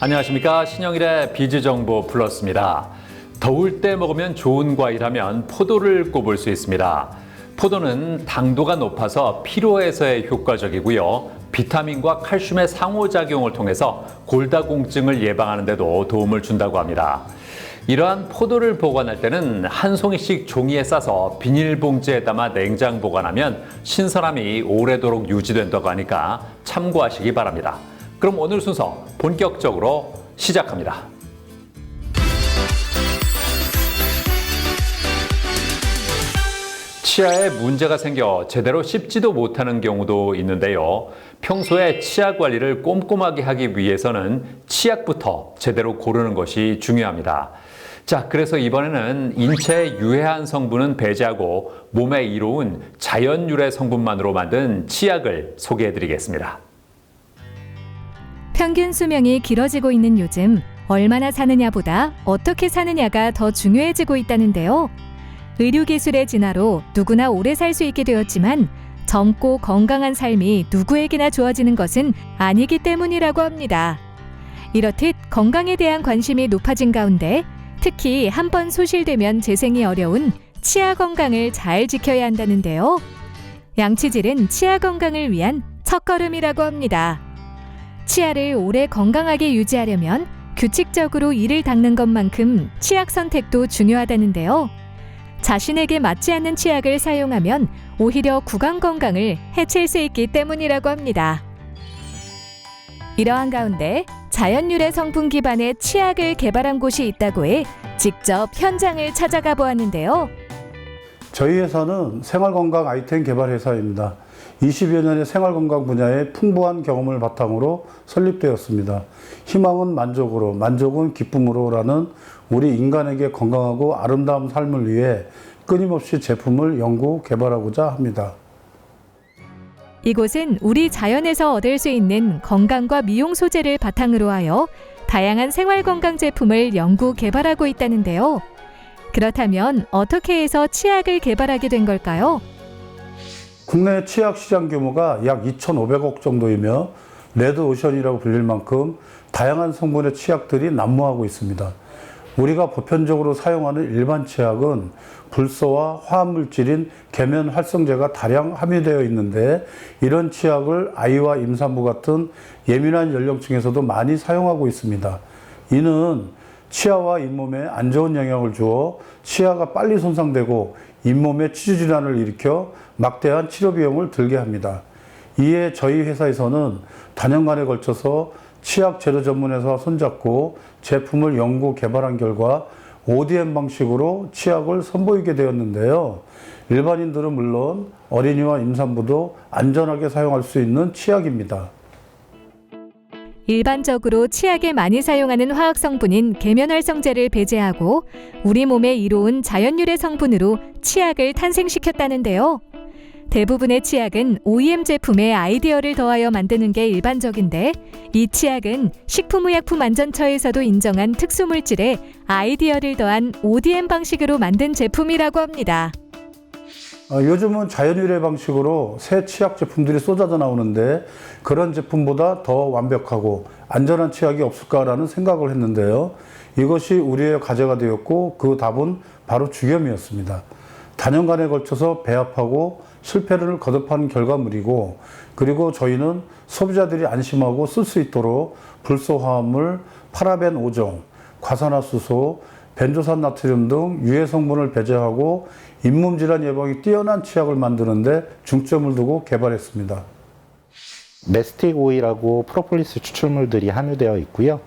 안녕하십니까. 신영일의 비즈정보 플러스입니다. 더울 때 먹으면 좋은 과일하면 포도를 꼽을 수 있습니다. 포도는 당도가 높아서 피로 해소에 효과적이고요. 비타민과 칼슘의 상호작용을 통해서 골다공증을 예방하는 데도 도움을 준다고 합니다. 이러한 포도를 보관할 때는 한 송이씩 종이에 싸서 비닐봉지에 담아 냉장 보관하면 신선함이 오래도록 유지된다고 하니까 참고하시기 바랍니다. 그럼 오늘 순서 본격적으로 시작합니다. 치아에 문제가 생겨 제대로 씹지도 못하는 경우도 있는데요. 평소에 치아 관리를 꼼꼼하게 하기 위해서는 치약부터 제대로 고르는 것이 중요합니다. 자, 그래서 이번에는 인체에 유해한 성분은 배제하고 몸에 이로운 자연 유래 성분만으로 만든 치약을 소개해드리겠습니다. 평균 수명이 길어지고 있는 요즘 얼마나 사느냐보다 어떻게 사느냐가 더 중요해지고 있다는데요. 의료기술의 진화로 누구나 오래 살 수 있게 되었지만 젊고 건강한 삶이 누구에게나 주어지는 것은 아니기 때문이라고 합니다. 이렇듯 건강에 대한 관심이 높아진 가운데 특히 한번 소실되면 재생이 어려운 치아 건강을 잘 지켜야 한다는데요. 양치질은 치아 건강을 위한 첫걸음이라고 합니다. 치아를 오래 건강하게 유지하려면 규칙적으로 이를 닦는 것만큼 치약 선택도 중요하다는데요. 자신에게 맞지 않는 치약을 사용하면 오히려 구강 건강을 해칠 수 있기 때문이라고 합니다. 이러한 가운데 자연 유래 성분 기반의 치약을 개발한 곳이 있다고 해 직접 현장을 찾아가 보았는데요. 저희 회사는 생활건강 아이템 개발 회사입니다. 20여 년의 생활건강 분야에 풍부한 경험을 바탕으로 설립되었습니다. 희망은 만족으로, 만족은 기쁨으로라는 우리 인간에게 건강하고 아름다운 삶을 위해 끊임없이 제품을 연구, 개발하고자 합니다. 이곳은 우리 자연에서 얻을 수 있는 건강과 미용 소재를 바탕으로 하여 다양한 생활건강 제품을 연구, 개발하고 있다는데요. 그렇다면 어떻게 해서 치약을 개발하게 된 걸까요? 국내 치약 시장 규모가 약 2,500억 정도이며 레드오션이라고 불릴 만큼 다양한 성분의 치약들이 난무하고 있습니다. 우리가 보편적으로 사용하는 일반 치약은 불소와 화합물질인 계면 활성제가 다량 함유되어 있는데 이런 치약을 아이와 임산부 같은 예민한 연령층에서도 많이 사용하고 있습니다. 이는 치아와 잇몸에 안 좋은 영향을 주어 치아가 빨리 손상되고 잇몸에 치주 질환을 일으켜 막대한 치료 비용을 들게 합니다. 이에 저희 회사에서는 다년간에 걸쳐서 치약 재료 전문회사와 손잡고 제품을 연구 개발한 결과 ODM 방식으로 치약을 선보이게 되었는데요. 일반인들은 물론 어린이와 임산부도 안전하게 사용할 수 있는 치약입니다. 일반적으로 치약에 많이 사용하는 화학 성분인 계면활성제를 배제하고 우리 몸에 이로운 자연 유래 성분으로 치약을 탄생시켰다는데요. 대부분의 치약은 OEM 제품에 아이디어를 더하여 만드는 게 일반적인데 이 치약은 식품의약품안전처에서도 인정한 특수물질에 아이디어를 더한 ODM 방식으로 만든 제품이라고 합니다. 요즘은 자연유래 방식으로 새 치약 제품들이 쏟아져 나오는데 그런 제품보다 더 완벽하고 안전한 치약이 없을까라는 생각을 했는데요. 이것이 우리의 과제가 되었고 그 답은 바로 주겸이었습니다. 다년간에 걸쳐서 배합하고 실패를 거듭한 결과물이고 그리고 저희는 소비자들이 안심하고 쓸 수 있도록 불소화합물, 파라벤 5종, 과산화수소, 벤조산 나트륨 등 유해 성분을 배제하고 잇몸 질환 예방이 뛰어난 치약을 만드는데 중점을 두고 개발했습니다. 메스틱 오일하고 프로폴리스 추출물들이 함유되어 있고요.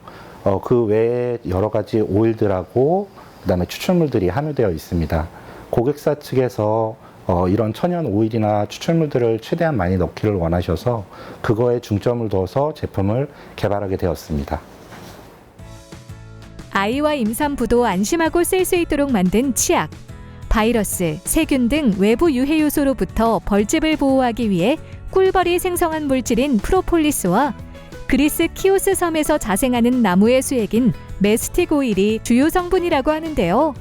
그 외에 여러 가지 오일들하고 그다음에 추출물들이 함유되어 있습니다. 고객사 측에서 이런 천연 오일이나 추출물들을 최대한 많이 넣기를 원하셔서 그거에 중점을 둬서 제품을 개발하게 되었습니다. 아이와 임산부도 안심하고 쓸 수 있도록 만든 치약. 바이러스, 세균 등 외부 유해 요소로부터 벌집을 보호하기 위해 꿀벌이 생성한 물질인 프로폴리스와 그리스 키오스 섬에서 자생하는 나무의 수액인 메스틱 오일이 주요 성분이라고 하는데요.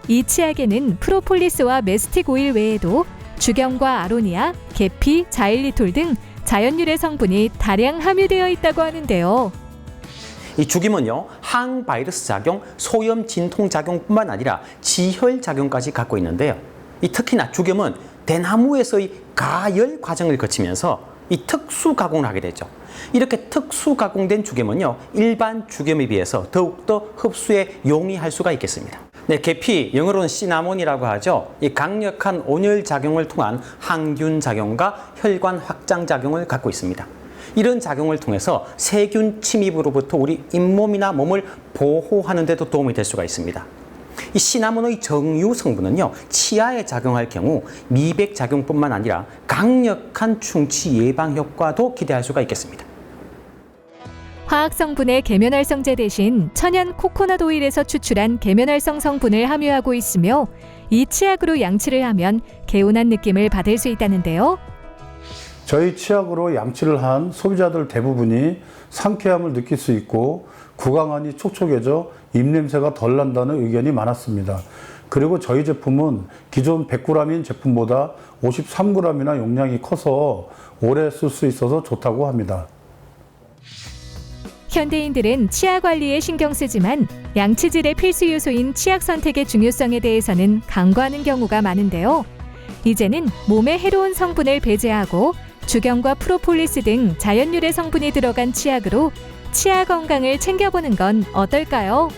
이 치약에는 프로폴리스와 메스틱 오일 외에도 주경과 아로니아, 계피, 자일리톨 등 자연 유래 성분이 다량 함유되어 있다고 하는데요. 이 죽임은요, 항바이러스 작용, 소염 진통 작용뿐만 아니라 지혈 작용까지 갖고 있는데요. 이 특히나 죽염은 대나무에서의 가열 과정을 거치면서 이 특수 가공을 하게 되죠. 이렇게 특수 가공된 죽염은요, 일반 죽염에 비해서 더욱더 흡수에 용이할 수가 있겠습니다. 네, 계피, 영어로는 시나몬이라고 하죠. 이 강력한 온열 작용을 통한 항균 작용과 혈관 확장 작용을 갖고 있습니다. 이런 작용을 통해서 세균 침입으로부터 우리 잇몸이나 몸을 보호하는 데도 도움이 될 수가 있습니다. 이 시나몬의 정유 성분은요, 치아에 작용할 경우 미백 작용뿐만 아니라 강력한 충치 예방 효과도 기대할 수가 있겠습니다. 화학 성분의 계면활성제 대신 천연 코코넛 오일에서 추출한 계면활성 성분을 함유하고 있으며 이 치약으로 양치를 하면 개운한 느낌을 받을 수 있다는데요. 저희 치약으로 양치를 한 소비자들 대부분이 상쾌함을 느낄 수 있고 구강안이 촉촉해져 입냄새가 덜 난다는 의견이 많았습니다. 그리고 저희 제품은 기존 100g인 제품보다 53g이나 용량이 커서 오래 쓸 수 있어서 좋다고 합니다. 현대인들은 치아 관리에 신경 쓰지만 양치질의 필수 요소인 치약 선택의 중요성에 대해서는 간과하는 경우가 많은데요. 이제는 몸에 해로운 성분을 배제하고 주경과 프로폴리스 등 자연 유래 성분이 들어간 치약으로 치아 건강을 챙겨보는 건 어떨까요?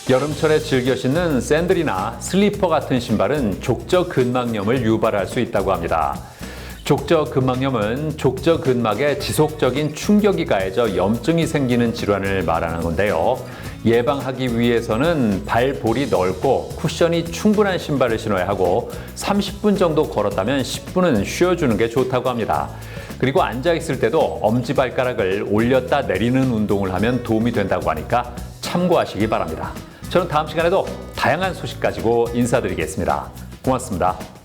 여름철에 즐겨 신는 샌들이나 슬리퍼 같은 신발은 족저 근막염을 유발할 수 있다고 합니다. 족저 근막염은 족저 근막에 지속적인 충격이 가해져 염증이 생기는 질환을 말하는 건데요. 예방하기 위해서는 발볼이 넓고 쿠션이 충분한 신발을 신어야 하고 30분 정도 걸었다면 10분은 쉬어주는 게 좋다고 합니다. 그리고 앉아있을 때도 엄지발가락을 올렸다 내리는 운동을 하면 도움이 된다고 하니까 참고하시기 바랍니다. 저는 다음 시간에도 다양한 소식 가지고 인사드리겠습니다. 고맙습니다.